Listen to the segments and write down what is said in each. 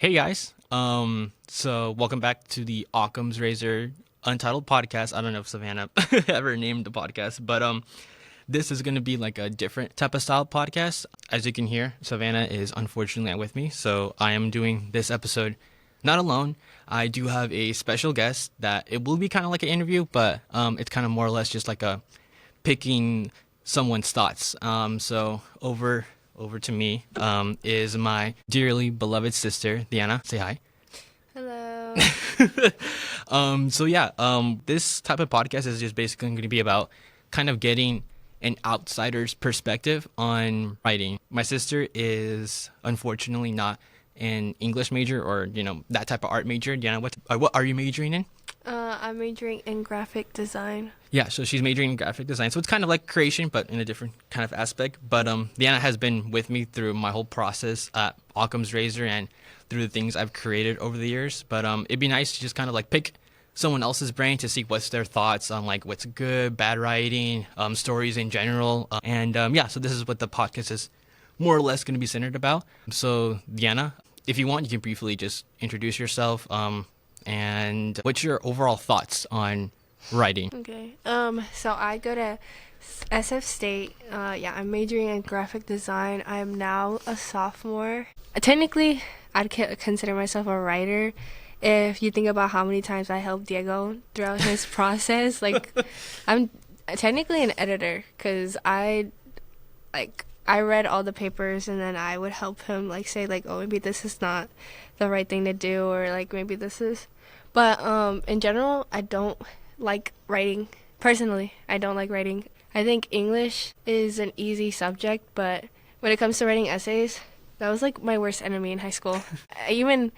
Hey guys, so welcome back to the Occam's Razor Untitled podcast. I don't know if Savannah ever named the podcast, but this is going to be like a different type of style podcast. As you can hear, Savannah is unfortunately not with me, so I am doing this episode not alone. I do have a special guest that it will be kind of like an interview, but it's kind of more or less just like a picking someone's thoughts. So over to me is my dearly beloved sister, Diana. Say hi. Hello. This type of podcast is just basically going to be about kind of getting an outsider's perspective on writing. My sister is unfortunately not an English major or, that type of art major. Diana, what are you majoring in? I'm majoring in graphic design. Yeah, so she's majoring in graphic design. So it's kind of like creation, but in a different kind of aspect. But Diana has been with me through my whole process at Occam's Razor and through the things I've created over the years. But it'd be nice to just kind of like pick someone else's brain to see what's their thoughts on like what's good, bad writing, stories in general. So this is what the podcast is more or less going to be centered about. So Diana, if you want, you can briefly just introduce yourself. And what's your overall thoughts on writing? Okay. So I go to SF State. I'm majoring in graphic design. I am now a sophomore. Technically, I'd consider myself a writer. If you think about how many times I helped Diego throughout his process, like I'm technically an editor because I read all the papers and then I would help him say oh, maybe this is not the right thing to do, or like maybe this is. But in general, I don't like writing. Personally, I don't like writing. I think English is an easy subject, but when it comes to writing essays, that was like my worst enemy in high school. I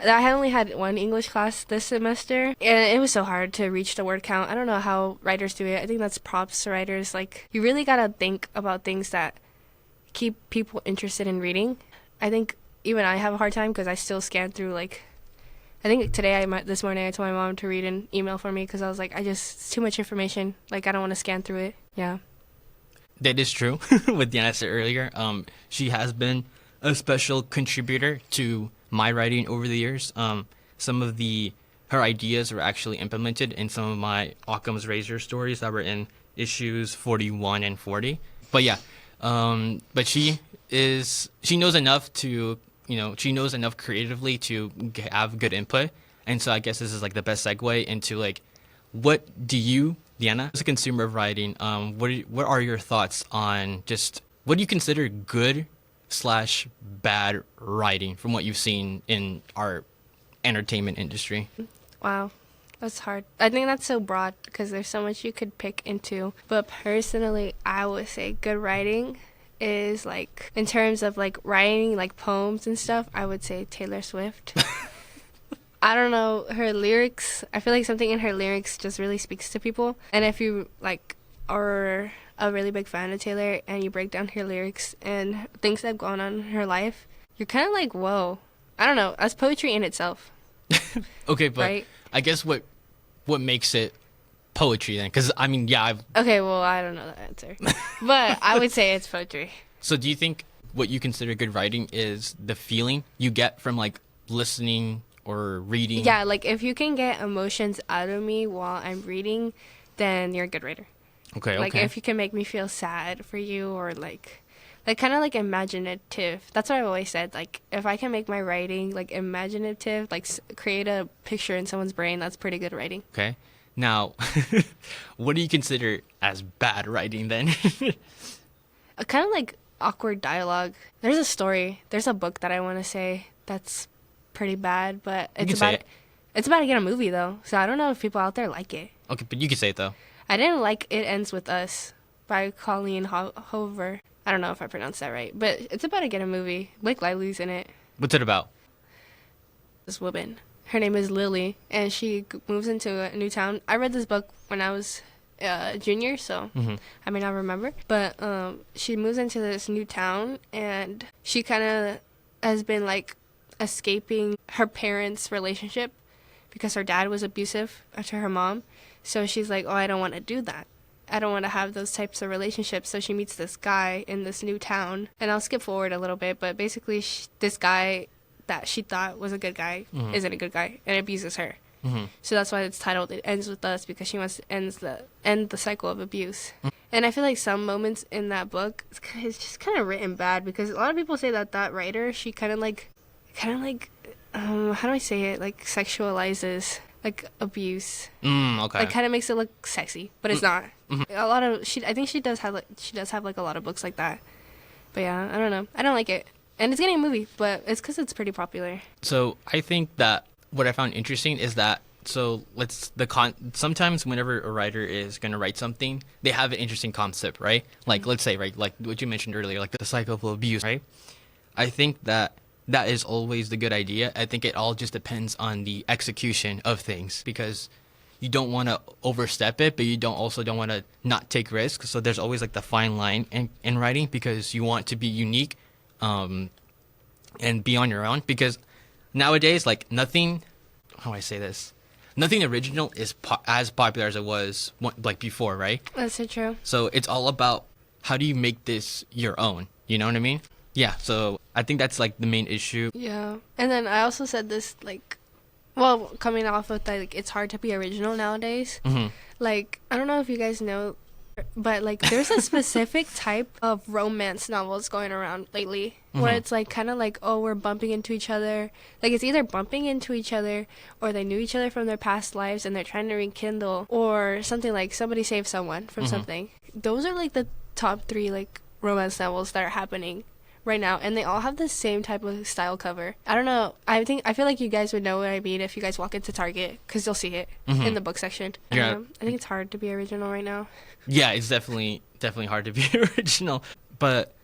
only had one English class this semester, and it was so hard to reach the word count. I don't know how writers do it. I think that's props to writers. Like, you really gotta think about things that keep people interested in reading. I think even I have a hard time because I still scan through I think this morning I told my mom to read an email for me because I was like, it's too much information. Like, I don't want to scan through it. Yeah. That is true. With Diana said earlier, she has been a special contributor to my writing over the years. Some of her ideas were actually implemented in some of my Occam's Razor stories that were in issues 41 and 40. But yeah, but she knows enough to, she knows enough creatively to have good input. And so I guess this is like the best segue into like, what do you, Diana, as a consumer of writing, what are your thoughts on just what do you consider good / bad writing from what you've seen in our entertainment industry? Wow. That's hard. I think that's so broad because there's so much you could pick into. But personally, I would say good writing is like, in terms of like writing like poems and stuff, I would say Taylor Swift. I don't know, her lyrics, I feel like something in her lyrics just really speaks to people. And if you like are a really big fan of Taylor and you break down her lyrics and things that have gone on in her life, you're kind of like, whoa. I don't know, that's poetry in itself. Okay, but right? I guess what makes it poetry then? Because Okay, well, I don't know the answer, but I would say it's poetry. So do you think what you consider good writing is the feeling you get from like listening or reading? Yeah, like if you can get emotions out of me while I'm reading, then you're a good writer. Okay. Like if you can make me feel sad for you, or like kind of like imaginative. That's what I've always said. Like, if I can make my writing like imaginative, like create a picture in someone's brain, that's pretty good writing. Okay. Now, what do you consider as bad writing then? Kind of like awkward dialogue. There's a book that I want to say that's pretty bad, but it's about to get a movie though. So I don't know if people out there like it. Okay, but you can say it though. I didn't like It Ends With Us by Colleen Hoover. I don't know if I pronounced that right, but it's about to get a movie. Blake Lively's in it. What's it about? This woman, her name is Lily, and she moves into a new town. I read this book when I was a junior, so I may not remember. But she moves into this new town, and she kind of has been like escaping her parents' relationship because her dad was abusive to her mom. So she's like, oh, I don't want to do that. I don't want to have those types of relationships. So she meets this guy in this new town. And I'll skip forward a little bit, but basically this guy that she thought was a good guy isn't a good guy and abuses her. So that's why it's titled "It Ends with Us," because she wants to end the cycle of abuse. And I feel like some moments in that book, it's just kind of written bad, because a lot of people say that writer, she kind of like how do I say it, like sexualizes like abuse. Okay. Like kind of makes it look sexy, but it's not. A lot of I think she does have like a lot of books like that. But yeah, I don't know. I don't like it. And it's getting a movie, but it's because it's pretty popular. So I think that what I found interesting is that sometimes whenever a writer is going to write something, they have an interesting concept, right? Like let's say, right, like what you mentioned earlier, like the cycle of abuse, right? I think that is always the good idea. I think it all just depends on the execution of things, because you don't want to overstep it, but you don't want to not take risks. So there's always like the fine line in writing, because you want to be unique and be on your own, because nowadays, like nothing original is as popular as it was like before, right? That's so true. So it's all about how do you make this your own, you know what I mean? Yeah, so I think that's like the main issue. Yeah. And then I also said this, like, well, coming off of that, like, it's hard to be original nowadays. Like, I don't know if you guys know, but like there's a specific type of romance novels going around lately where it's like kind of like, oh, we're bumping into each other. Like it's either bumping into each other, or they knew each other from their past lives and they're trying to rekindle, or something like somebody saved someone from something. Those are like the top 3 like romance novels that are happening right now, and they all have the same type of style cover. I don't know. I feel like you guys would know what I mean if you guys walk into Target, because you'll see it in the book section. I think it's hard to be original right now. Yeah, it's definitely hard to be original, but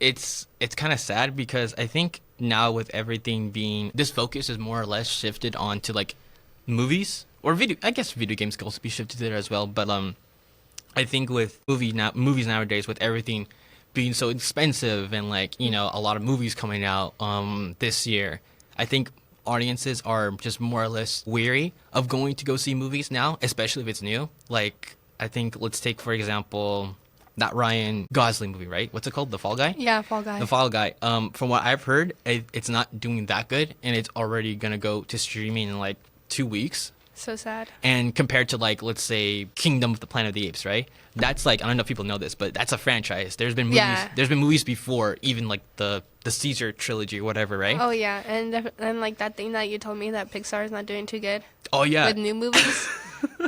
it's kind of sad, because I think now with everything being, this focus is more or less shifted on to like movies or I guess video games can also be shifted there as well. But I think with movies nowadays, with everything being so expensive and like, you know, a lot of movies coming out this year, I think audiences are just more or less weary of going to go see movies now, especially if it's new. Like I think, let's take for example that Ryan Gosling movie, right? What's it called? The Fall Guy? Yeah, Fall Guy. The Fall Guy. From what I've heard, it's not doing that good, and it's already gonna go to streaming in like 2 weeks. So sad. And compared to like, let's say Kingdom of the Planet of the Apes, right? That's like, I don't know if people know this, but that's a franchise. There's been movies before, even like the Caesar trilogy or whatever, right? Oh yeah, and like that thing that you told me that Pixar is not doing too good. Oh yeah. With new movies,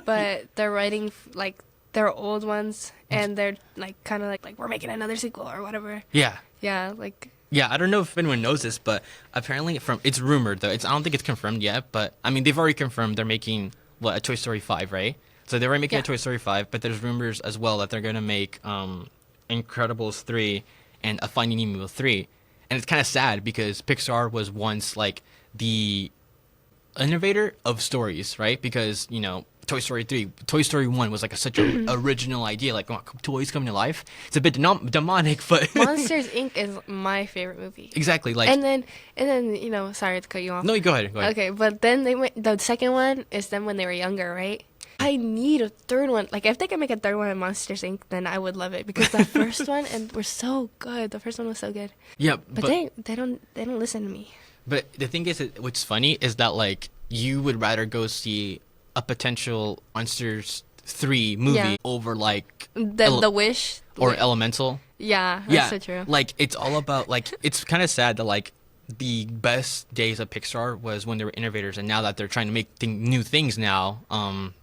but they're writing like their old ones, and they're like kind of like we're making another sequel or whatever. Yeah. Yeah, like. Yeah, I don't know if anyone knows this, but apparently it's rumored though. I don't think it's confirmed yet, but I mean they've already confirmed they're making a Toy Story 5, right? So they're already making a Toy Story 5, but there's rumors as well that they're gonna make Incredibles 3 and a Finding Nemo 3, and it's kind of sad because Pixar was once like the innovator of stories, right? Because you know Toy Story 1 was like such an original idea, like toys coming to life. It's a bit demonic, but Monsters Inc. is my favorite movie. Exactly, like and then you know, sorry to cut you off. No, you go ahead. Okay, but then the second one is them when they were younger, right? I need a third one. Like if they can make a third one in Monsters Inc., then I would love it, because the first one were so good. The first one was so good. Yeah, but they don't listen to me. But the thing is, what's funny is that like you would rather go see a potential Monsters 3 movie over like The Wish or Elemental. Yeah, that's so true. Like it's all about like, it's kind of sad that like the best days of Pixar was when they were innovators, and now that they're trying to make new things now,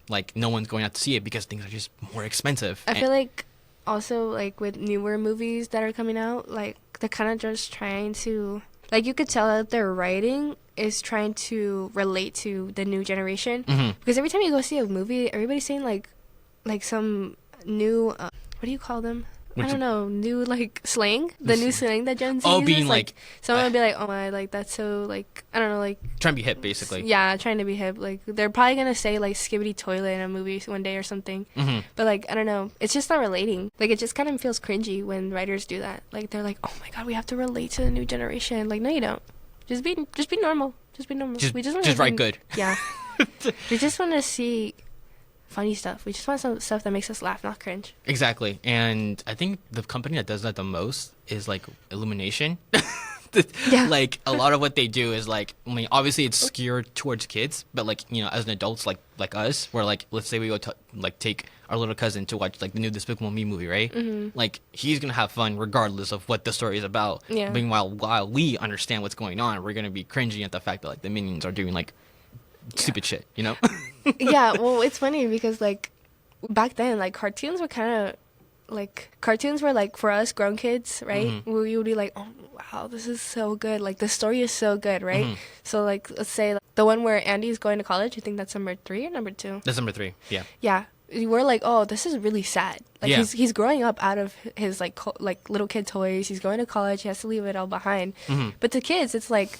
like no one's going out to see it because things are just more expensive. I feel like also like with newer movies that are coming out, like they're kind of just trying to, like you could tell that their writing is trying to relate to the new generation, because every time you go see a movie, everybody's saying like some new what do you call them? I don't know, new like slang, the new slang that Gen Z uses. Being like someone would be like, oh my, like that's so like, I don't know, like trying to be hip basically. Yeah, trying to be hip. Like they're probably gonna say like skibbity toilet in a movie one day or something. But like I don't know, it's just not relating. Like it just kind of feels cringy when writers do that. Like they're like, oh my god, we have to relate to the new generation. Like no, you don't. Just be normal. Just be normal. We just write good. Yeah. We just want to see funny stuff. We just want some stuff that makes us laugh, not cringe. Exactly. And I think the company that does that the most is like Illumination. Yeah. Like a lot of what they do is like, I mean, obviously it's skewed towards kids, but like, you know, as an adults like us, where like, let's say we go to like take our little cousin to watch like the new Despicable Me movie, right? Like he's gonna have fun regardless of what the story is about. Yeah. Meanwhile, while we understand what's going on, we're gonna be cringing at the fact that like the minions are doing like stupid shit, you know? Yeah, well, it's funny because like back then, like cartoons were kind of like for us grown kids, right? We would be like, oh wow, this is so good. Like the story is so good, right? So like let's say like, the one where Andy's going to college. I think that's number 3 or number 2. That's number 3. Yeah. Yeah, we're like, oh, this is really sad. Like Yeah. he's growing up out of his like like little kid toys. He's going to college. He has to leave it all behind. But to kids, it's like,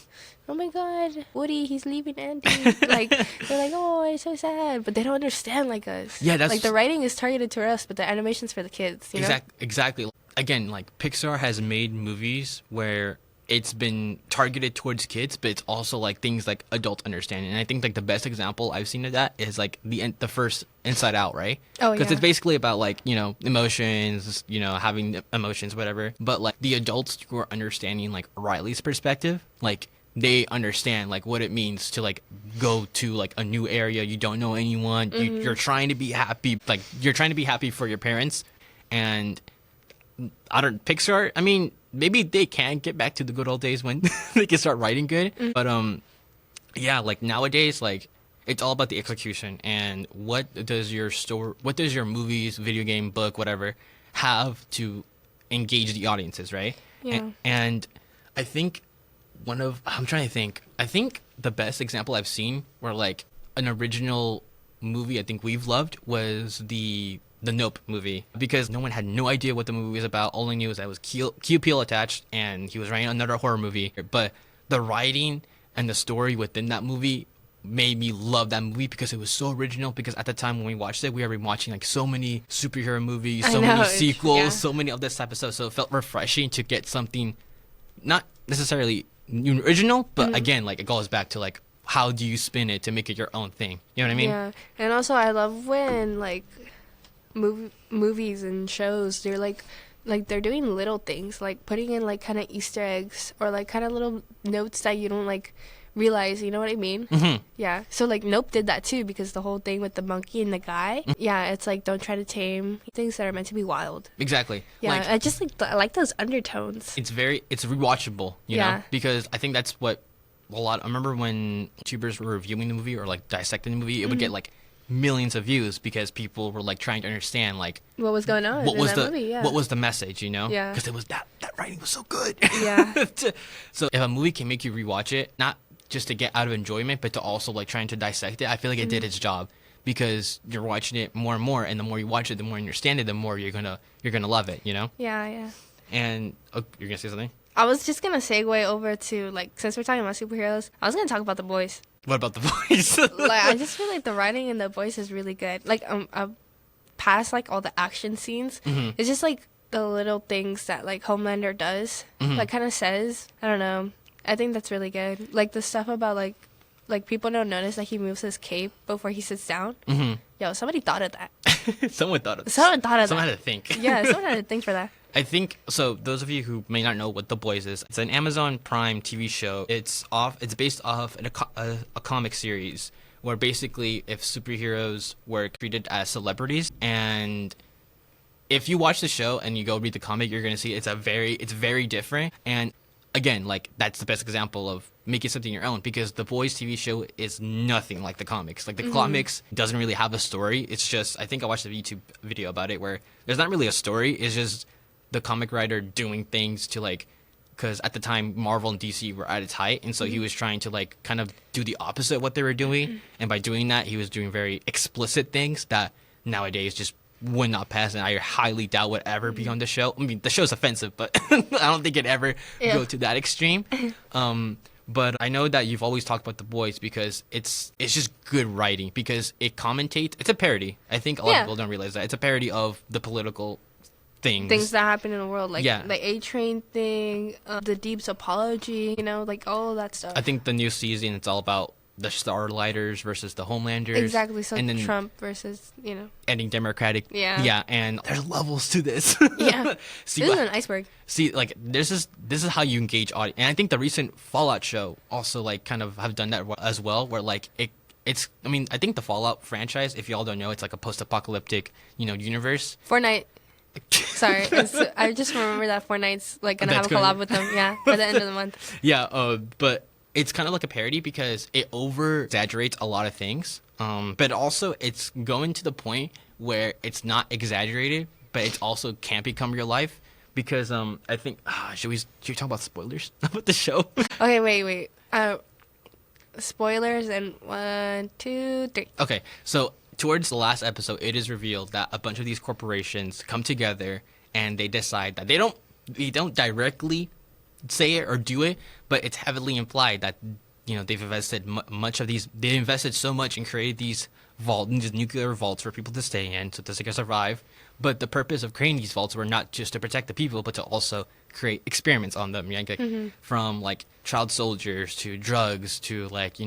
oh my God, Woody, he's leaving Andy. Like they're like, oh, it's so sad. But they don't understand like us. Yeah, that's like the writing is targeted to us, but the animation's for the kids. You know? Exactly. Again, like Pixar has made movies where it's been targeted towards kids, but it's also like things like adult understanding. And I think like the best example I've seen of that is like the first Inside Out, right? Oh, Because yeah. it's basically about like, you know, emotions, you know, having emotions, whatever. But like the adults who are understanding like Riley's perspective, like they understand like what it means to like go to like a new area. You don't know anyone. You're trying to be happy. Like you're trying to be happy for your parents. And Pixar, I mean, maybe they can get back to the good old days when they can start writing good. But yeah, like nowadays, like it's all about the execution and what does your movies, video game, book, whatever have to engage the audiences, right? Yeah. And I think I'm trying to think. I think the best example I've seen where like an original movie I think we've loved was the Nope movie, because no one had no idea what the movie was about. All I knew was that it was Q Peel attached and he was writing another horror movie. But the writing and the story within that movie made me love that movie because it was so original. Because at the time when we watched it, we were watching like so many superhero movies, so many sequels, yeah. so many of this type of stuff. So it felt refreshing to get something not necessarily original, but again, like it goes back to like how do you spin it to make it your own thing? You know what I mean? Yeah, and also I love when like movies and shows, they're like they're doing little things, like putting in like kind of Easter eggs or like kind of little notes that you don't like realize, you know what I mean? Yeah, so like Nope did that too, because the whole thing with the monkey and the guy, yeah, it's like don't try to tame things that are meant to be wild. Exactly. Yeah, Like, I just I like those undertones. it's rewatchable, you know, Yeah. because I think that's what I remember when YouTubers were reviewing the movie or like dissecting the movie, it would get like millions of views because people were like trying to understand like What was going on in that movie? Yeah. what was the message, you know? Yeah. Because it was that writing was so good. Yeah. So if a movie can make you rewatch it, not just to get out of enjoyment, but to also like trying to dissect it, I feel like it did its job, because you're watching it more and more, and the more you watch it, the more you understand it, the more you're gonna love it, you know? Yeah. And you're gonna say something? I was just gonna segue over to like, since we're talking about superheroes, I was gonna talk about The Boys. What about The Boys? Like I just feel like the writing in The Boys is really good. Like past like all the action scenes, it's just like the little things that like Homelander does, like kind of says. I don't know. I think that's really good. Like the stuff about like people don't notice that he moves his cape before he sits down. Yo, somebody thought of that. Someone thought of Someone thought of Someone that. had to think. Yeah, someone had to think for that. I think so. Those of you who may not know what The Boys is, it's an Amazon Prime TV show. It's based off a comic series where basically if superheroes were treated as celebrities, and if you watch the show and you go read the comic, you're gonna see it's very different. And again, like that's the best example of making something your own, because The Boys TV show is nothing like the comics. Like the comics doesn't really have a story. It's just, I think I watched a YouTube video about it where there's not really a story. It's just the comic writer doing things to like, because at the time Marvel and DC were at its height, and so he was trying to like kind of do the opposite of what they were doing, and by doing that he was doing very explicit things that nowadays just would not pass, and I highly doubt would ever be on the show. I mean, the show's offensive, but I don't think it'd ever go to that extreme. But I know that you've always talked about The Boys because it's just good writing, because it commentates. It's a parody. I think a lot of people don't realize that it's a parody of the political things that happen in the world, like Yeah. the A-Train thing, the Deep's apology, you know, like all of that stuff. I think the new season, it's all about the Starlighters versus the Homelanders. Exactly. So and then Trump versus, ending Democratic. Yeah. Yeah, and there's levels to this. Yeah. See, This is an iceberg. See, like this is how you engage audience, and I think the recent Fallout show also like kind of have done that as well, where like it's. I mean, I think the Fallout franchise, if y'all don't know, it's like a post-apocalyptic, universe. Fortnite. Sorry, I just remember that Fortnite's like gonna have a That's collab good. with them. Yeah, by the end of the month. Yeah, but it's kind of like a parody because it over exaggerates a lot of things. But also it's going to the point where it's not exaggerated, but it's also can't become real life. Because I think should we talk about spoilers about the show? Okay, wait. Spoilers and 1, 2, 3. Okay, so towards the last episode, it is revealed that a bunch of these corporations come together and they decide that they don't directly say it or do it, but it's heavily implied that they've invested they invested so much and created these nuclear vaults for people to stay in so that they can survive. But the purpose of creating these vaults were not just to protect the people, but to also create experiments on them. From like child soldiers to drugs to like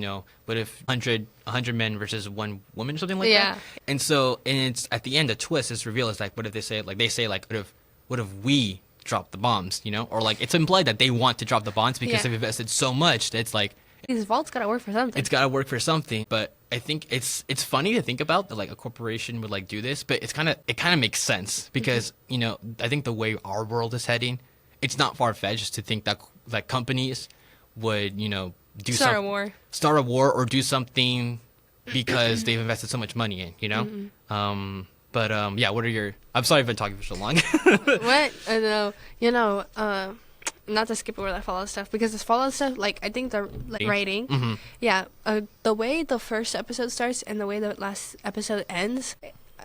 what if 100 men versus one woman or something like that. And it's at the end, the twist is revealed. It's like, what if they say what if we drop the bombs, or like it's implied that they want to drop the bombs because they've invested so much that it's like these vaults gotta work for something. It's gotta work for something. But I think it's funny to think about that like a corporation would like do this, but it kind of makes sense because I think the way our world is heading, it's not far fetched to think that companies would start a war or do something because they've invested so much money in But what are your? I'm sorry I've been talking for so long. What? I know. Not to skip over that Fallout stuff because this Fallout stuff, like I think the writing, the way the first episode starts and the way the last episode ends,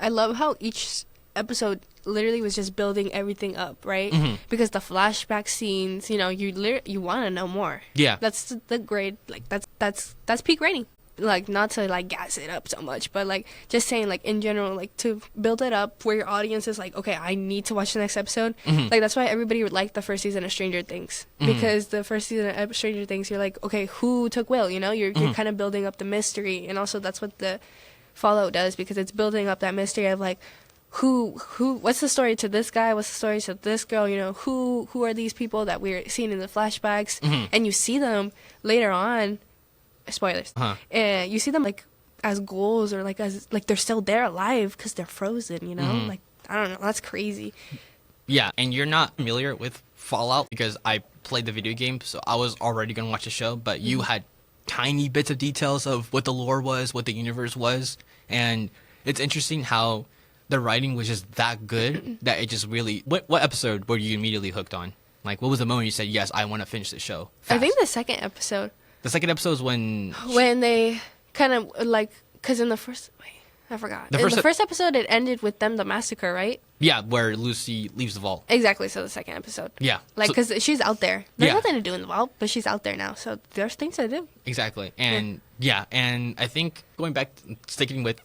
I love how each episode literally was just building everything up, right? Because the flashback scenes, you want to know more. Yeah, that's the grade. Like that's peak writing. Like not to like gas it up so much, but like just saying like in general, like to build it up where your audience is like, okay, I need to watch the next episode. Like that's why everybody would like the first season of Stranger Things because the first season of Stranger Things, you're like, okay, who took Will? You're kind of building up the mystery, and also that's what the Fallout does because it's building up that mystery of like who what's the story to this guy, what's the story to this girl, who are these people that we're seeing in the flashbacks, and you see them later on. Spoilers. And you see them like as ghouls or like as like they're still there alive because they're frozen. Like I don't know. That's crazy. Yeah, and you're not familiar with Fallout because I played the video game, so I was already gonna watch the show. But you had tiny bits of details of what the lore was, what the universe was, and it's interesting how the writing was just that good that it just really. What episode were you immediately hooked on? Like, what was the moment you said, "Yes, I want to finish the show"? Fast. I think the second episode. The second episode is when they kind of like, because in the first, I forgot. In the first episode, it ended with them the massacre, right? Yeah, where Lucy leaves the vault. Exactly. So the second episode. Yeah. Like, because she's out there. There's nothing to do in the vault, but she's out there now, so there's things to do. Exactly, and and I think going back, sticking with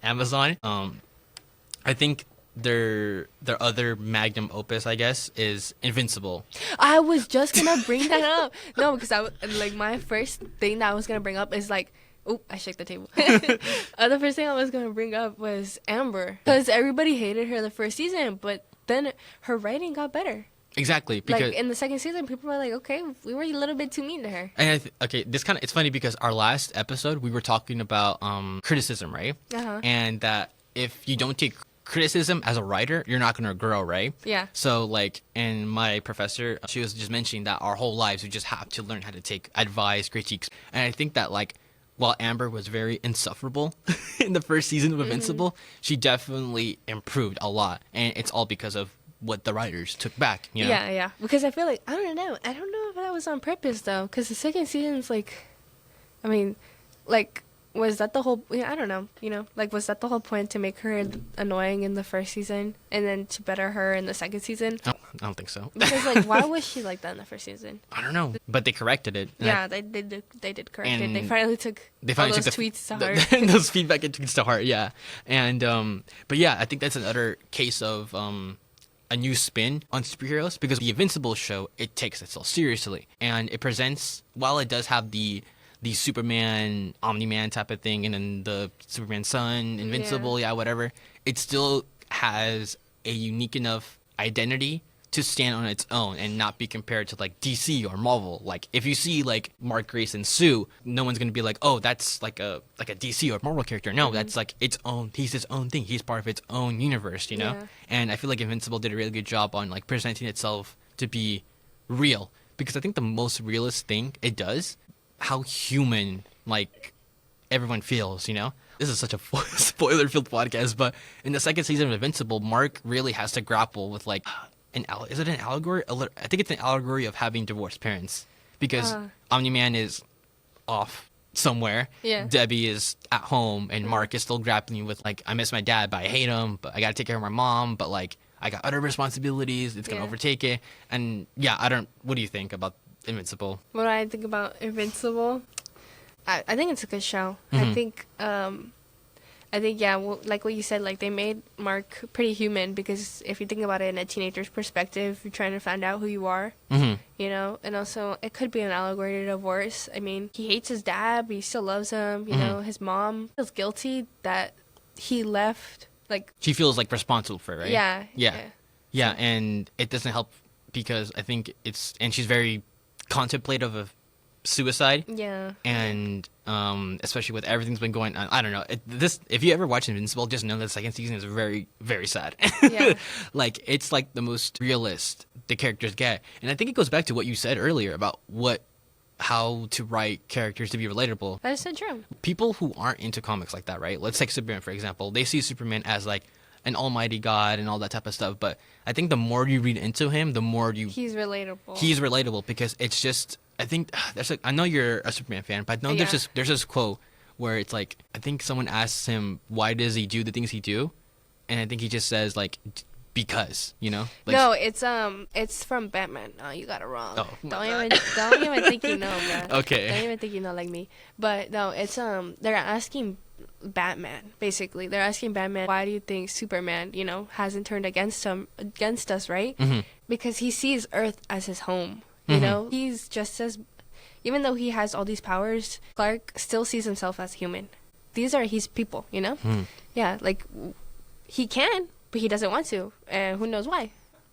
Amazon, I think their other magnum opus, I guess, is Invincible. I was just gonna bring that up. No, because my first thing that I was gonna bring up is like, oh, I shook the table. The first thing I was gonna bring up was Amber, because everybody hated her the first season, but then her writing got better. Exactly, because like in the second season, people were like, okay, we were a little bit too mean to her. And it's funny because our last episode we were talking about criticism, right? And that if you don't take criticism as a writer, you're not going to grow, right? Yeah. So like, and my professor, she was just mentioning that our whole lives we just have to learn how to take advice, critiques. And I think that like, while Amber was very insufferable in the first season of Invincible, she definitely improved a lot. And it's all because of what the writers took back, Yeah. Because I feel like, I don't know if that was on purpose though. Because the second season's like, I mean, like, was that the whole? I don't know. Like, was that the whole point to make her annoying in the first season and then to better her in the second season? I don't think so. Because like, why was she like that in the first season? I don't know, but they corrected it. Yeah, they did correct it. They finally took those tweets to heart. Those feedback and tweets to heart. Yeah, and but yeah, I think that's another case of a new spin on superheroes because the Invincible show, it takes itself seriously and it presents, while it does have the the Superman, Omni-Man type of thing, and then the Superman Son, Invincible, whatever. It still has a unique enough identity to stand on its own and not be compared to like DC or Marvel. Like if you see like Mark Grayson Sue, no one's gonna be like, oh, that's like a DC or Marvel character. No, that's like its own. He's his own thing. He's part of its own universe, you know. Yeah. And I feel like Invincible did a really good job on like presenting itself to be real, because I think the most realist thing it does, how human like everyone feels, you know. This is such a spoiler-filled podcast, but in the second season of Invincible, Mark really has to grapple with like. Is it an allegory? I think it's an allegory of having divorced parents, because Omni-Man is off somewhere. Yeah. Debbie is at home, and Mark is still grappling with like, I miss my dad, but I hate him. But I gotta take care of my mom. But like, I got other responsibilities. It's gonna overtake it. And what do you think about Invincible? What do I think about Invincible? I think it's a good show. I think, well, like what you said, like they made Mark pretty human, because if you think about it in a teenager's perspective, you're trying to find out who you are, you know, and also it could be an allegory to divorce. I mean, he hates his dad, but he still loves him, you know. His mom feels guilty that he left, like... She feels like responsible for it, right? Yeah, and it doesn't help because I think and she's very contemplative of suicide. Yeah. And especially with everything's been going on, I don't know. If you ever watch Invincible, just know that the second season is very, very sad. Yeah. Like it's like the most realist the characters get, and I think it goes back to what you said earlier about how to write characters to be relatable. That is so true. People who aren't into comics like that, right? Let's take Superman for example. They see Superman as like an almighty god and all that type of stuff, but I think the more you read into him, the more he's relatable because it's just. I think I know you're a Superman fan, but I know there's this quote where it's like, I think someone asks him, why does he do the things he do? And I think he just says like, because, you know? Like, no, it's from Batman. Oh, you got it wrong. Oh, don't even think you know, man. Okay. Don't even think you know like me. But no, it's they're asking Batman, basically. They're asking Batman, why do you think Superman, you know, hasn't turned against us, right? Mm-hmm. Because he sees Earth as his home. You know, he's just as, even though he has all these powers, Clark still sees himself as human. These are his people, you know? Yeah, like, he can, but he doesn't want to. And who knows why?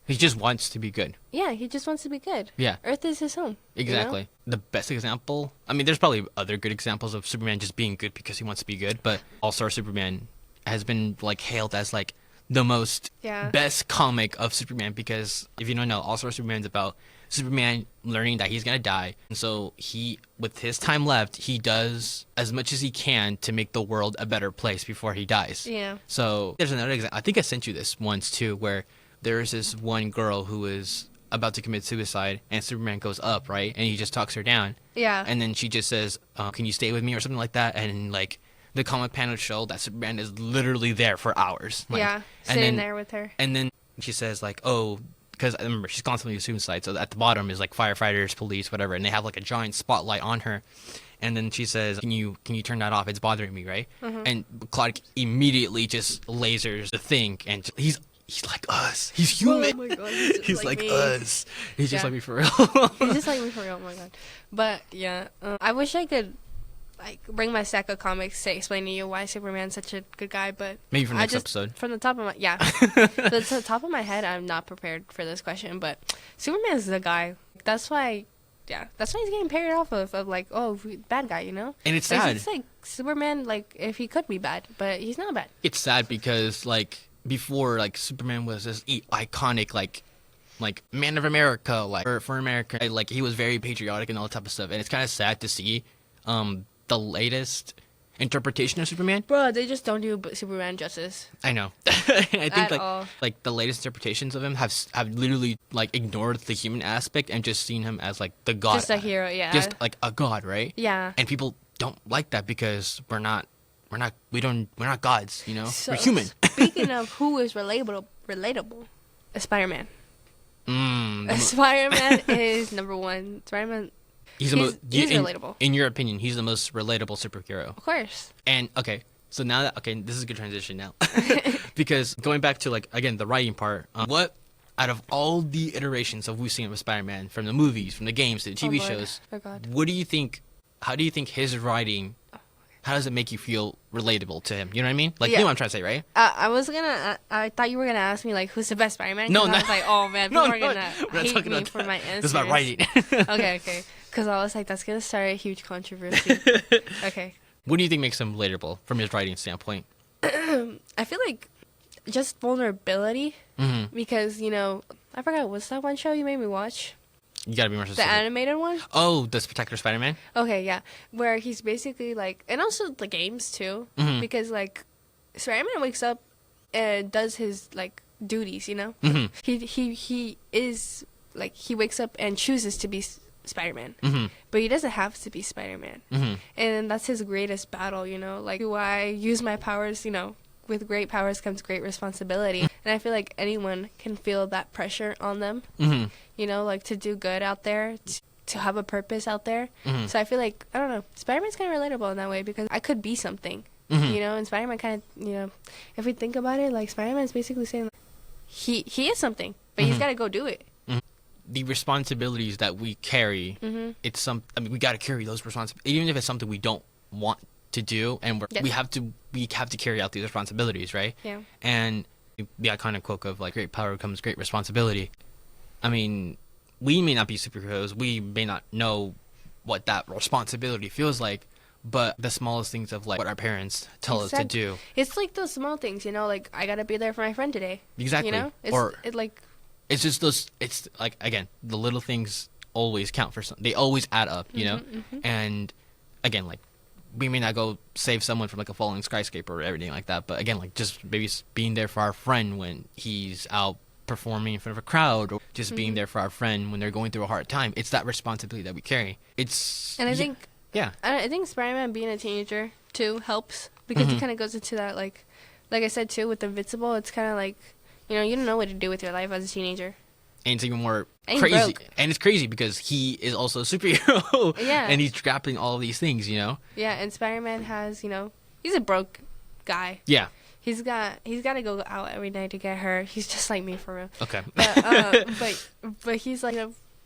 He just wants to be good. Yeah, he just wants to be good. Yeah. Earth is his home. Exactly. You know? The best example, I mean, there's probably other good examples of Superman just being good because he wants to be good, but All-Star Superman has been, like, hailed as, like, the most best comic of Superman because, if you don't know, All-Star Superman's about Superman learning that he's gonna die, and so he, with his time left, he does as much as he can to make the world a better place before he dies. Yeah. So there's another example. I think I sent you this once too, where there's this one girl who is about to commit suicide, and Superman goes up, right, and he just talks her down. Yeah. And then she just says, "Can you stay with me?" or something like that, and like the comic panel show that Superman is literally there for hours. Like, sitting there with her. And then she says like, "Oh." Because I remember she's constantly suicide, so at the bottom is like firefighters, police, whatever, and they have like a giant spotlight on her. And then she says, "Can you turn that off? It's bothering me, right?" And Clark immediately just lasers the thing, and he's like us. He's human. Oh my god, he's like me. us. He's just like me for real. He's just like me for real. Oh my god. But yeah, I wish I could like bring my stack of comics to explain to you why Superman's such a good guy, but maybe for next episode. From the top of my the top of my head, I'm not prepared for this question. But Superman's the guy. That's why he's getting paired off of like, oh, bad guy, you know. And it's sad. It's like Superman, like if he could be bad, but he's not bad. It's sad because like before, like Superman was this iconic like man of America, like for America, like he was very patriotic and all that type of stuff. And it's kind of sad to see the latest interpretation of Superman. Bro, they just don't do Superman justice. I know. I think all. like the latest interpretations of him have literally like ignored the human aspect and just seen him as like the god. Just a hero, yeah. Just like a god, right? Yeah. And people don't like that because we're not gods, you know? So, we're human. Speaking of who is relatable, Spider-Man. Spider-Man is number one. Spider-Man. He's relatable. In your opinion, he's the most relatable superhero. Of course. And so now this is a good transition now, because going back to like again the writing part, what out of all the iterations of we've seen of Spider-Man, from the movies, from the games to the TV shows, what do you think how do you think his writing? How does it make you feel relatable to him? You know what I mean? Like, Yeah. you know what I'm trying to say, right? I thought you were gonna ask me like who's the best Spider-Man. No, I no. was like, oh man, people are gonna we're not hate talking me about for that. my answers. This is about writing. Okay. Because I was like, that's gonna start a huge controversy. Okay. What do you think makes him relatable from his writing standpoint? I feel like just vulnerability Mm-hmm. because I forgot what's that one show you made me watch, You gotta be more the specific. animated one. Oh, the Spectacular Spider-Man? Okay, yeah, where he's basically like, and also the games too, Mhm. because like Spider-Man wakes up and does his like duties, Mhm. He is like he wakes up and chooses to be Spider-Man, Mm-hmm. but he doesn't have to be Spider-Man, Mm-hmm. and that's his greatest battle. Like, do I use my powers? With great powers comes great responsibility, and I feel like anyone can feel that pressure on them. Mm-hmm. Like to do good out there, to have a purpose out there. Mhm. So I feel like, I don't know, Spider-Man's kind of relatable in that way because I could be something, Mhm. and Spider-Man kind of, if we think about it, like Spider-Man's basically saying like, he is something, but he's Mhm. got to go do it. The responsibilities that we carry, Mhm. I mean, we gotta carry those responsibilities, even if it's something we don't want to do, and Yeah. we have to carry out these responsibilities, right? Yeah. And the iconic quote of like, great power comes great responsibility. I mean, we may not be superheroes, we may not know what that responsibility feels like, but the smallest things of like what our parents tell us to Exactly. do. It's like those small things, like I got to be there for my friend today. Exactly. It's like, It's just those. It's like, again, the little things always count for something. They always add up, you know. mhm. And again, like, we may not go save someone from like a falling skyscraper or everything like that, but again, like, just maybe being there for our friend when he's out performing in front of a crowd, or just being there for our friend when they're going through a hard time. It's that responsibility that we carry. It's and I yeah, think yeah. I think Spider-Man being a teenager too helps because he Mhm. kind of goes into that like I said too with Invincible. It's kind of like you don't know what to do with your life as a teenager. And it's even more And he's crazy. broke. And it's crazy because he is also a superhero. Yeah. And he's grappling all of these things, you know? Yeah, and Spider-Man has he's a broke guy. Yeah. He's got to go out every night to get her. He's just like me for real. Okay. But he's like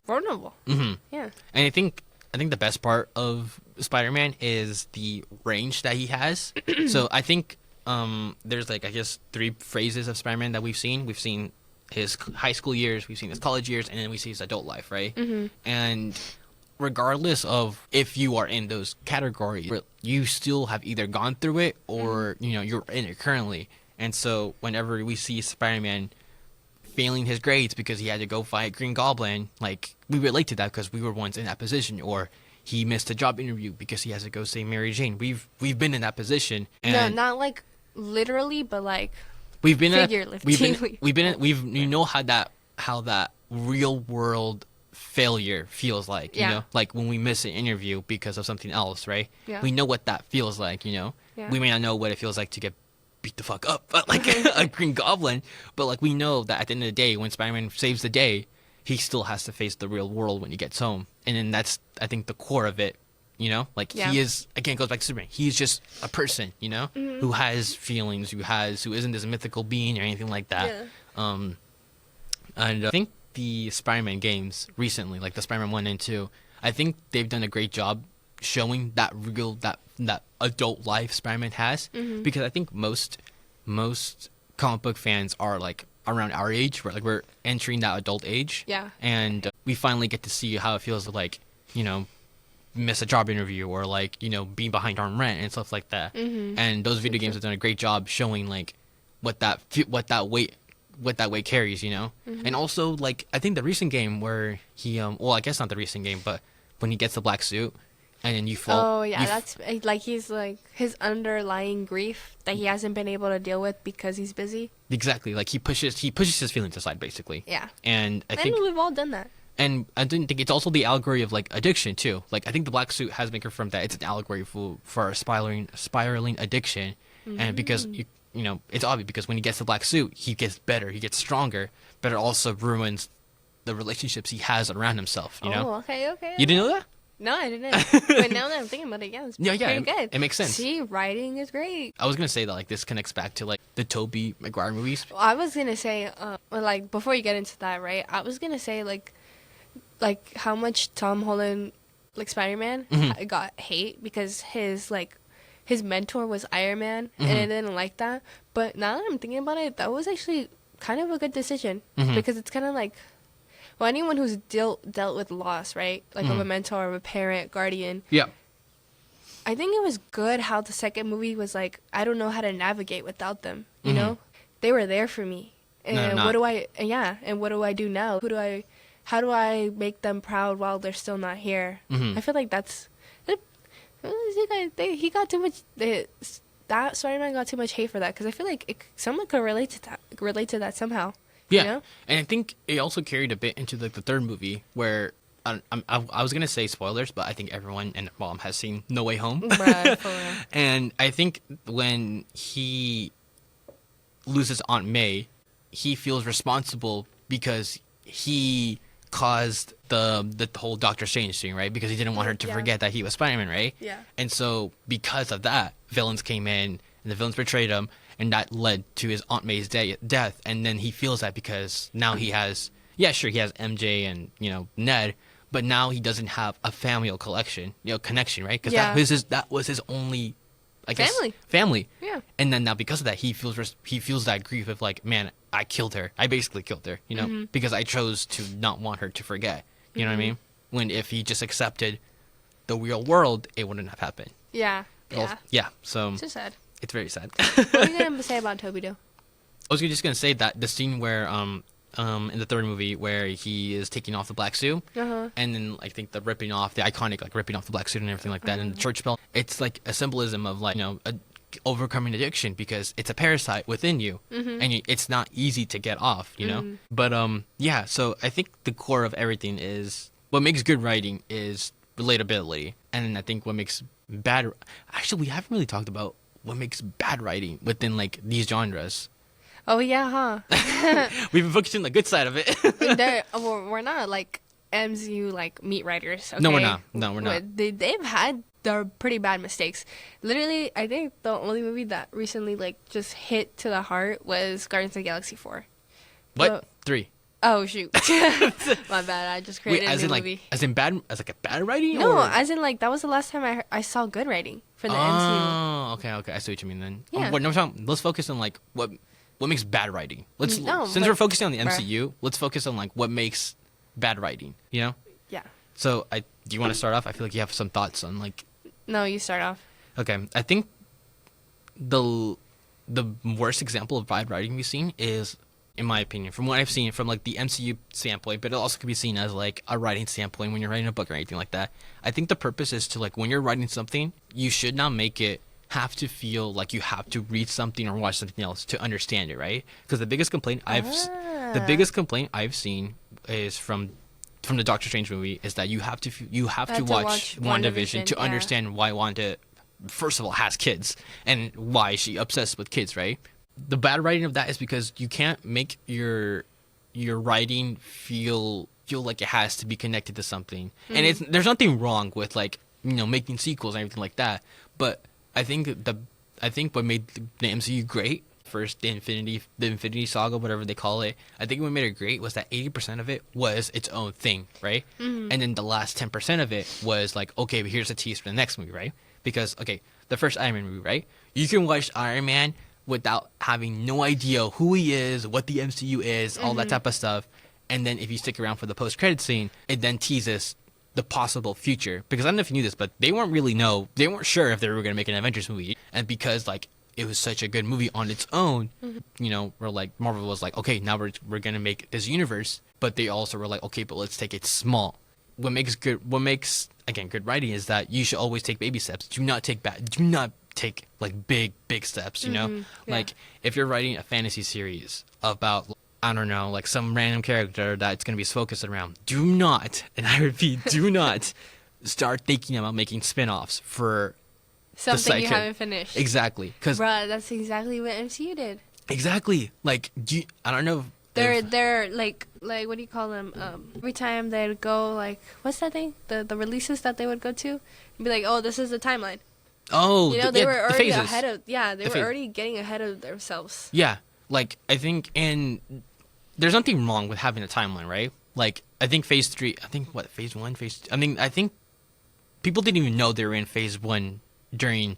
vulnerable. hmm Yeah. And I think the best part of Spider-Man is the range that he has. So I think there's like, I guess, 3 phases of Spider-Man that we've seen. We've seen his high school years, we've seen his college years, and then we see his adult life, right? Mm-hmm. And regardless of if you are in those categories, you still have either gone through it or you're in it currently. And so whenever we see Spider-Man failing his grades because he had to go fight Green Goblin, like, we relate to that because we were once in that position. Or he missed a job interview because he has to go save Mary Jane. We've been in that position. And No, not like literally, but like we've been figuratively. how that real world failure feels like, you Yeah. know, like when we miss an interview because of something else, right? Yeah. We know what that feels like, Yeah. We may not know what it feels like to get beat the fuck up, but like a Green Goblin, but like we know that at the end of the day, when Spider-Man saves the day, he still has to face the real world when he gets home. And then that's, I think, the core of it, like Yeah. he is, again, it goes back to Superman. He's just a person, who has feelings, who isn't this mythical being or anything like that. Yeah. And I think the Spider-Man games recently, like the Spider-Man 1 and 2, I think they've done a great job showing that real, that adult life Spider-Man has. Mm-hmm. Because I think most comic book fans are like around our age, where like we're entering that adult age. Yeah. And we finally get to see how it feels to like, miss a job interview or like, being behind on rent and stuff like that. Mm-hmm. And those video games have done a great job showing like what that weight carries, Mm-hmm. And also, like, I think the recent game where he well, I guess not the recent game, but when he gets the black suit and then you fall. Oh yeah, that's like he's like his underlying grief that he hasn't been able to deal with because he's busy. Exactly, like he pushes his feelings aside basically. Yeah. And I And think we've all done that. And I didn't think it's also the allegory of like addiction too. Like I think the black suit has been confirmed that it's an allegory for a spiraling addiction, and because it's obvious because when he gets the black suit, he gets better, he gets stronger, but it also ruins the relationships he has around himself. You know? Oh, okay. You didn't know that? No, I didn't. But now that I'm thinking about it, yeah, it's pretty good. It makes sense. See, writing is great. I was gonna say that like this connects back to like the Tobey Maguire movies. Well, I was gonna say, like before you get into that, right? I was gonna say like how much Tom Holland like Spider-Man got hate because his mentor was Iron Man, and I didn't like that. But now that I'm thinking about it, that was actually kind of a good decision because it's kind of like, well, anyone who's dealt with loss, right? Like of a mentor, of a parent, guardian. Yeah. I think it was good how the second movie was like, I don't know how to navigate without them. You know, they were there for me, and what do I do now? How do I make them proud while they're still not here? I feel like that's. He got too much. That Spider-Man got too much hate for that because I feel like someone could relate to that somehow. Yeah, you know? And I think it also carried a bit into like the third movie where I was gonna say spoilers, but I think everyone and mom has seen No Way Home. Bruh, for real. And I think when he loses Aunt May, he feels responsible because he caused the whole Doctor Strange thing, right? Because he didn't want her to forget that he was Spider-Man, right? Yeah. And so because of that, villains came in and the villains betrayed him, and that led to his Aunt May's death. And then he feels that because now he has, he has MJ and Ned, but now he doesn't have a familial connection, right? Because that was his only, I guess, family. Yeah. And then now because of that, he feels that grief of like, man, I killed her. I basically killed her, because I chose to not want her to forget. You know what I mean? When if he just accepted the real world, it wouldn't have happened. Yeah. Yeah. So it's so sad. It's very sad. What are you gonna say about Toby though? I was just gonna say that the scene where in the third movie where he is taking off the black suit, and then I think the iconic like ripping off the black suit and everything like that, and the church bell. It's like a symbolism of like overcoming addiction because it's a parasite within you, and it's not easy to get off, But yeah. So I think the core of everything is what makes good writing is relatability, and I think what makes bad. Actually, we haven't really talked about what makes bad writing within like these genres. Oh yeah, huh? We've been focusing on the good side of it. We're not like MCU like meat writers. Okay? No, we're not. No, we're not. They've had their pretty bad mistakes. Literally, I think the only movie that recently like just hit to the heart was Guardians of the Galaxy 4. What? 3. Oh shoot, my bad. I just created a new movie. As in a bad writing? No, or? as in like that was the last time I saw good writing for the MCU. Oh, okay. I see what you mean then. Yeah. Let's focus on like what makes bad writing. Since we're focusing on the MCU, let's focus on like what makes bad writing. Yeah. So do you want to start off? I feel like you have some thoughts on like. No, you start off. Okay, I think the worst example of bad writing we've seen is, in my opinion, from what I've seen from like the MCU standpoint, but it also could be seen as like a writing standpoint when you're writing a book or anything like that. I think the purpose is to like when you're writing something, you should not make it have to feel like you have to read something or watch something else to understand it, right? Because the biggest complaint I've seen is from the Doctor Strange movie is that you have to watch WandaVision to understand why Wanda first of all has kids and why she obsessed with kids, right? The bad writing of that is because you can't make your writing feel like it has to be connected to something. And there's nothing wrong with like making sequels and everything like that, but I think what made the MCU great, first the Infinity Saga, whatever they call it, I think what made it great was that 80% of it was its own thing, right? And then the last 10% of it was like, okay, but here's a tease for the next movie, right? Because okay, the first Iron Man movie, right? You can watch Iron Man without having no idea who he is, what the MCU is, all that type of stuff. And then if you stick around for the post-credit scene, it then teases the possible future. Because I don't know if you knew this, but they weren't sure if they were going to make an Avengers movie. And because like it was such a good movie on its own, we're like, Marvel was like, okay, now we're going to make this universe. But they also were like, okay, but let's take it small. What makes good writing is that you should always take baby steps. Do not take like big steps, like if you're writing a fantasy series about, I don't know, like some random character that's going to be focused around, do not, and I repeat, do not start thinking about making spin-offs for something you haven't finished. Exactly. Bruh, that's exactly what MCU did. Exactly. Like, I don't know. They're like what do you call them? Every time they'd go like, what's that thing? The releases that they would go to, and be like, oh, this is the timeline. Oh, they were already phases. ahead of. Yeah, they were already getting ahead of themselves. Yeah, like I think, and there's nothing wrong with having a timeline, right? Like I think phase 3. I think phase 1, phase 2. I mean, I think people didn't even know they were in Phase 1 during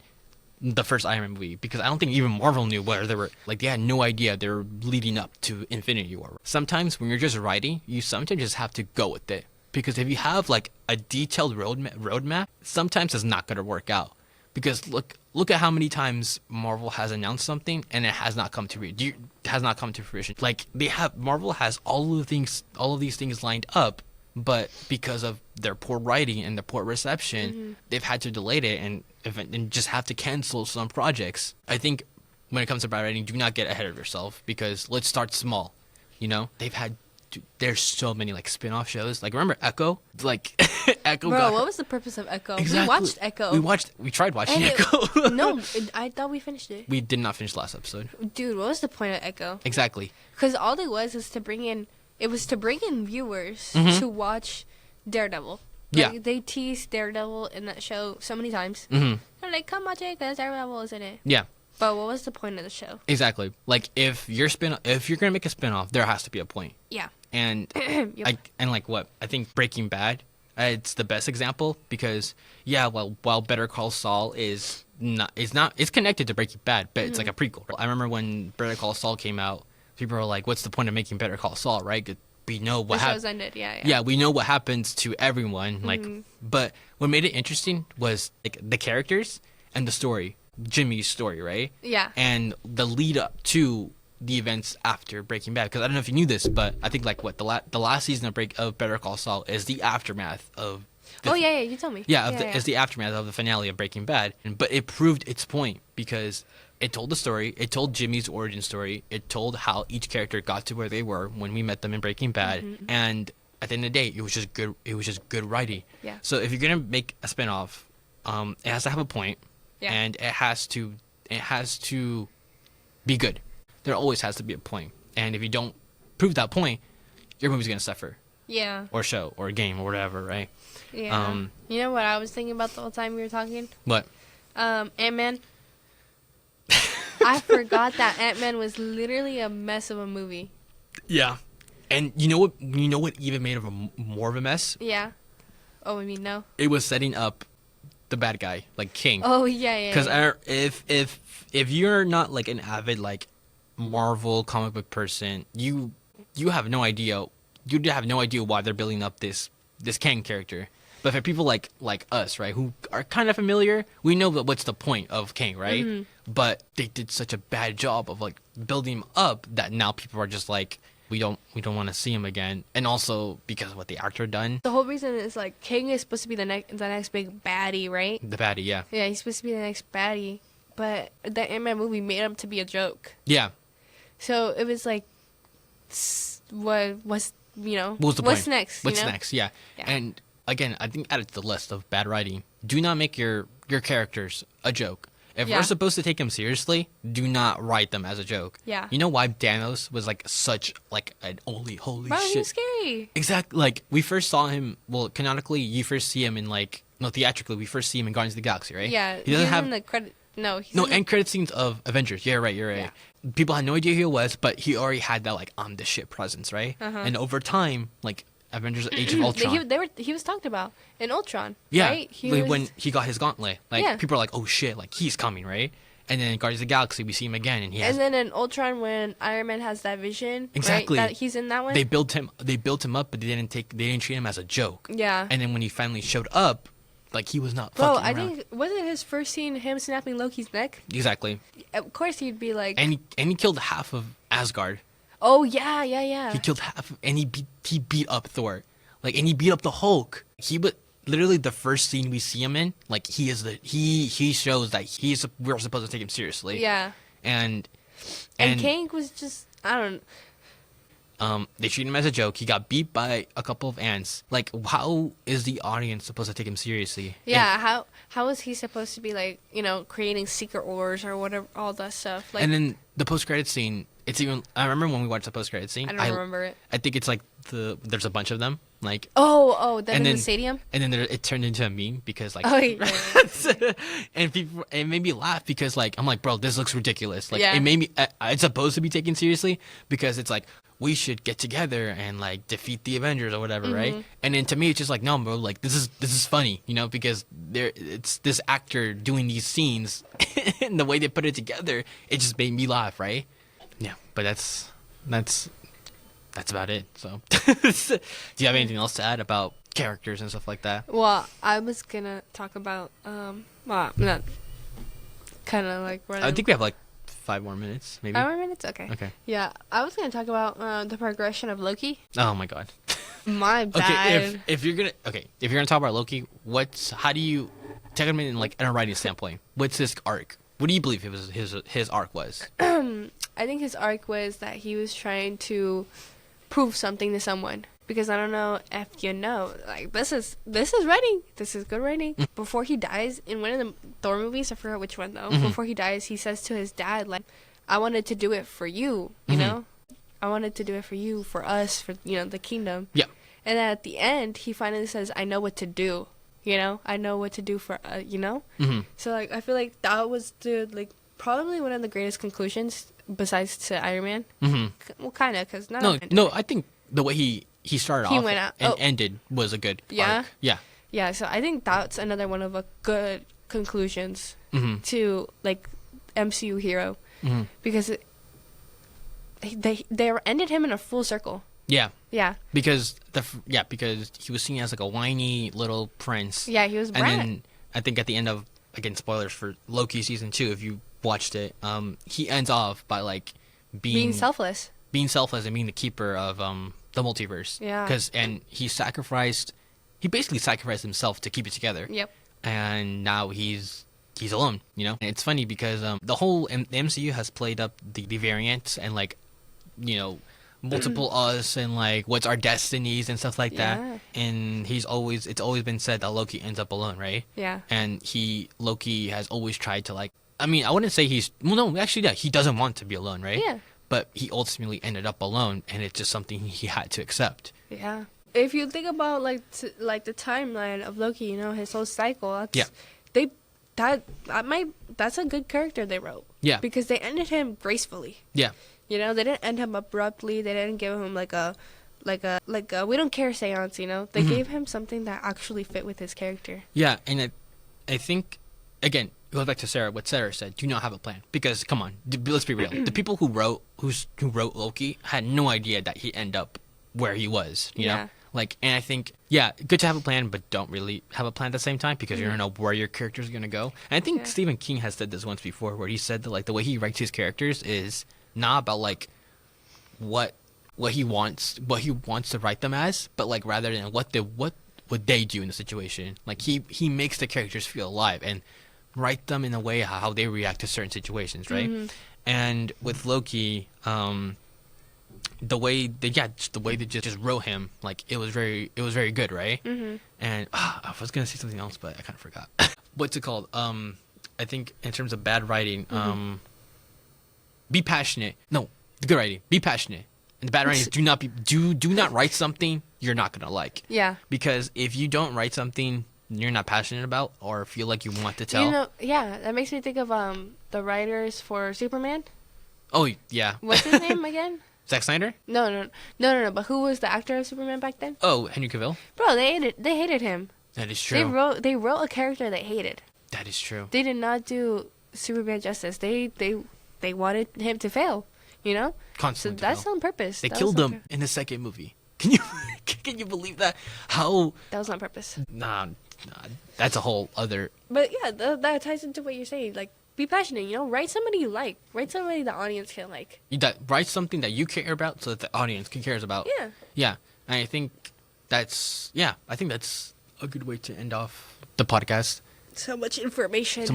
the first Iron Man movie, because I don't think even Marvel knew where they were. Like, they had no idea they were leading up to Infinity War. Sometimes when you're just writing, you sometimes just have to go with it, because if you have like a detailed roadmap, sometimes it's not going to work out. Because look at how many times Marvel has announced something and it has not come to fruition. Like, Marvel has all of these things lined up, but because of their poor writing and the poor reception, they've had to delay it and just have to cancel some projects. I think when it comes to bad writing, do not get ahead of yourself, because let's start small. You know, there's so many like spin-off shows. Like, remember Echo? Like Echo. Bro, what was the purpose of Echo? Exactly. We watched Echo. We tried watching Echo. No, I thought we finished it. We did not finish the last episode. Dude, what was the point of Echo? Exactly. Because all it was to bring in viewers to watch Daredevil. Like, Yeah. They teased Daredevil in that show so many times. Mm-hmm. They're like, come watch it because Daredevil is in it. Yeah. But what was the point of the show? Exactly. Like, if you're gonna make a spin-off, there has to be a point. Yeah. And Yep. I think Breaking Bad, it's the best example, because while Better Call Saul is it's connected to Breaking Bad, but it's like a prequel. I remember when Better Call Saul came out, people were like, "What's the point of making Better Call Saul?" Right? 'Cause we know what The show's ended. Yeah. Yeah, we know what happens to everyone. Like, but what made it interesting was like the characters and the story, Jimmy's story, right? Yeah. And the lead up to the events after Breaking Bad. Because I don't know if you knew this, but I think like the last season of Better Call Saul is the aftermath of. You told me. It's the aftermath of the finale of Breaking Bad. But it proved its point, because it told the story. It told Jimmy's origin story. It told how each character got to where they were when we met them in Breaking Bad. And at the end of the day, it was just good. It was just good writing. Yeah. So if you're gonna make a spinoff, it has to have a point, and it has to be good. There always has to be a point. And if you don't prove that point, your movie's gonna suffer. Yeah. Or show or game or whatever, right? Yeah. You know what I was thinking about the whole time we were talking? What? Ant-Man. I forgot that Ant-Man was literally a mess of a movie. Yeah. And you know what? Even made more of a mess? Yeah. Oh, I mean, no. It was setting up the bad guy, like King. Oh, yeah. Because if you're not like an avid like Marvel comic book person, you have no idea. You have no idea why they're building up this Kang character. But for people like us, right, who are kind of familiar, we know that what's the point of Kang, right? But they did such a bad job of like building him up that now people are just like, we don't want to see him again. And also because of what the actor done. The whole reason is like King is supposed to be the next big baddie, right? The baddie, yeah. Yeah, he's supposed to be the next baddie. But the Ant-Man movie made him to be a joke. Yeah. So it was like, what's next? What's next? Yeah. And again, I think added to the list of bad writing. Do not make your characters a joke. If we're supposed to take them seriously, do not write them as a joke. Yeah. You know why Thanos was like such like an holy Bro, shit. he's scary. Exactly. Like we first saw him. Well, canonically, you first see him in theatrically, we first see him in Guardians of the Galaxy, right? Yeah. He doesn't have in the credit. No. End credit scenes of Avengers. Yeah, right. You're right. Yeah. People had no idea who he was, but he already had that like I'm the shit presence, right? And over time, like Avengers: Age of Ultron. He was talked about in Ultron. Yeah, right? when he got his gauntlet, people are like, "Oh shit!" Like he's coming, right? And then in Guardians of the Galaxy, we see him again, and he has. And then in Ultron, when Iron Man has that vision, exactly, right? He's in that one. They built him up, but they didn't treat him as a joke. Yeah. And then when he finally showed up, like he was not. Bro, fucking around. think wasn't his first scene him snapping Loki's neck? Exactly. Of course, he'd be like. And he killed half of Asgard. Oh yeah. He killed half, and he beat up Thor. Like, and he beat up the Hulk. But literally the first scene we see him in, like he shows that we're supposed to take him seriously. Yeah. And Kang was just, I don't. They treat him as a joke. He got beat by a couple of ants. Like, how is the audience supposed to take him seriously? Yeah. How is he supposed to be like, creating secret wars or whatever, all that stuff? Like. And then the post-credit scene. It's even. I remember when we watched the post-credit scene. I don't remember it. I think it's like there's a bunch of them. Like, then and in then the stadium. and then it turned into a meme because like, Oh, yeah. and people, it made me laugh because like I'm like, bro, this looks ridiculous. Like Yeah. it made me. It's supposed to be taken seriously because it's like we should get together and like defeat the Avengers or whatever, right? And then to me, it's just like, no, bro, like this is funny, you know, because it's this actor doing these scenes and the way they put it together, it just made me laugh, right? Yeah, but that's about it. So, do you have anything else to add about characters and stuff like that? Well, I was gonna talk about well, not kind of like I think we have like 5 more minutes, maybe. 5 more minutes. Okay. Okay. Yeah, I was gonna talk about the progression of Loki. Oh my god. My bad. Okay, if you're gonna talk about Loki, how do you take him in like in a writing standpoint? What's his arc? What do you believe his arc was? I think his arc was that he was trying to prove something to someone. Because I don't know if you know, like this is writing. This is good writing. Before he dies, in one of the Thor movies, I forgot which one though. Before he dies, he says to his dad, like, "I wanted to do it for you, you know. I wanted to do it for you, for us, for the kingdom." Yeah. And then at the end, he finally says, "I know what to do. You know, I know what to do for you know." So like, I feel like that was probably one of the greatest conclusions besides to Iron Man. Well, kind of, because no, I think the way he started off went out. and ended was a good arc. Yeah. Yeah, so I think that's another one of a good conclusions to like MCU hero because they ended him in a full circle. Yeah. Yeah. Because he was seen as like a whiny little prince. Yeah, he was brat. And then I think at the end of, again, spoilers for Loki season 2, if you watched it, he ends off by like being selfless. Being selfless and being the keeper of the multiverse. Yeah. And he basically sacrificed himself to keep it together. Yep. And now he's alone, you know? And it's funny because the whole MCU has played up the variants and like, multiple us and like what's our destinies and stuff like that. And it's always been said that Loki ends up alone, right? Yeah. And Loki has always tried to like, I mean, I wouldn't say he doesn't want to be alone, right? Yeah. But he ultimately ended up alone, and it's just something he had to accept. Yeah. If you think about like the timeline of Loki, his whole cycle. That's a good character they wrote. Yeah. Because they ended him gracefully. Yeah. They didn't end him abruptly. They didn't give him like a we don't care seance. They gave him something that actually fit with his character. Yeah, and I think again. It goes back to what Sarah said. Do not have a plan because, come on, let's be real. The people who wrote Loki had no idea that he'd end up where he was. You know, like, and I think, good to have a plan, but don't really have a plan at the same time because you don't know where your character's gonna go. And I think Stephen King has said this once before, where he said that like the way he writes his characters is not about like what he wants to write them as, but like rather than what would they do in the situation. Like he makes the characters feel alive and write them in a way how they react to certain situations, right? And with Loki, the way they just wrote him, like it was very good, right? And I was gonna say something else, but I kind of forgot. What's it called? I think in terms of bad writing, be passionate. No, the good writing, be passionate. And the bad writing is do not write something you're not gonna like. Yeah. Because if you don't write something you're not passionate about or feel like you want to tell. That makes me think of the writers for Superman. Oh, yeah. What's his name again? Zack Snyder? No. But who was the actor of Superman back then? Oh, Henry Cavill? Bro, they hated him. That is true. They wrote a character they hated. That is true. They did not do Superman justice. They wanted him to fail, Constantly. So that's on purpose. They killed him in the second movie. Can you believe that? How? That was on purpose. Nah, that's a whole other. But yeah, that ties into what you're saying. Like, be passionate. Write somebody you like. Write somebody the audience can like. Write something that you care about, so that the audience cares about. Yeah. Yeah, and I think that's a good way to end off the podcast. So much information.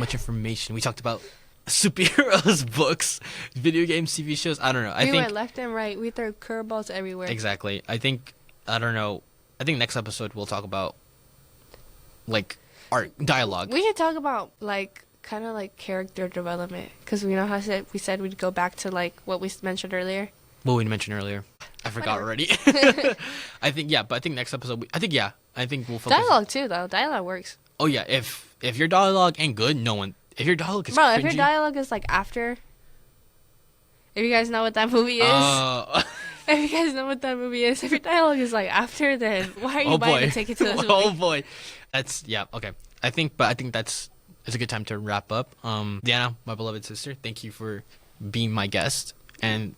We talked about superheroes, books, video games, TV shows. I don't know. We went left and right. We threw curveballs everywhere. Exactly. I think next episode we'll talk about like art dialogue. We should talk about like kind of like character development because we know how we said we'd go back to like what we mentioned earlier. I forgot Whatever. already. I think but I think next episode. I think we'll focus. Dialogue too, though. Dialogue works. Oh yeah, if your dialogue ain't good, no one. If your dialogue is Bro, cringy, if your dialogue is like after. If you guys know what that movie is. If you guys know what that movie is, if your dialogue is like after, then why are you buying a ticket to this movie? Oh boy, that's okay. I think it's a good time to wrap up. Diana, my beloved sister, thank you for being my guest and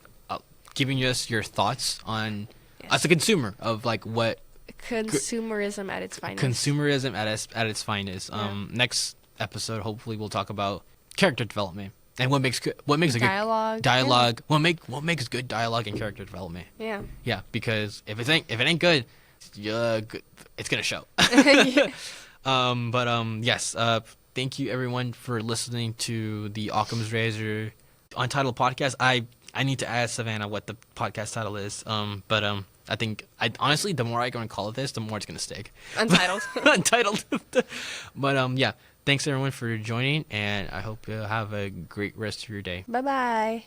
giving us your thoughts on as a consumer of like what consumerism at its finest. Consumerism at its finest. Next episode, hopefully, we'll talk about character development. And what makes a good dialogue? What makes good dialogue and character development? Yeah. Yeah, because if it ain't good, it's gonna show. Yes. Thank you everyone for listening to the Occam's Razor Untitled podcast. I need to ask Savannah what the podcast title is. I think honestly, the more I go and call it this, the more it's gonna stick. Untitled. Untitled. Yeah. Thanks everyone for joining, and I hope you have a great rest of your day. Bye-bye.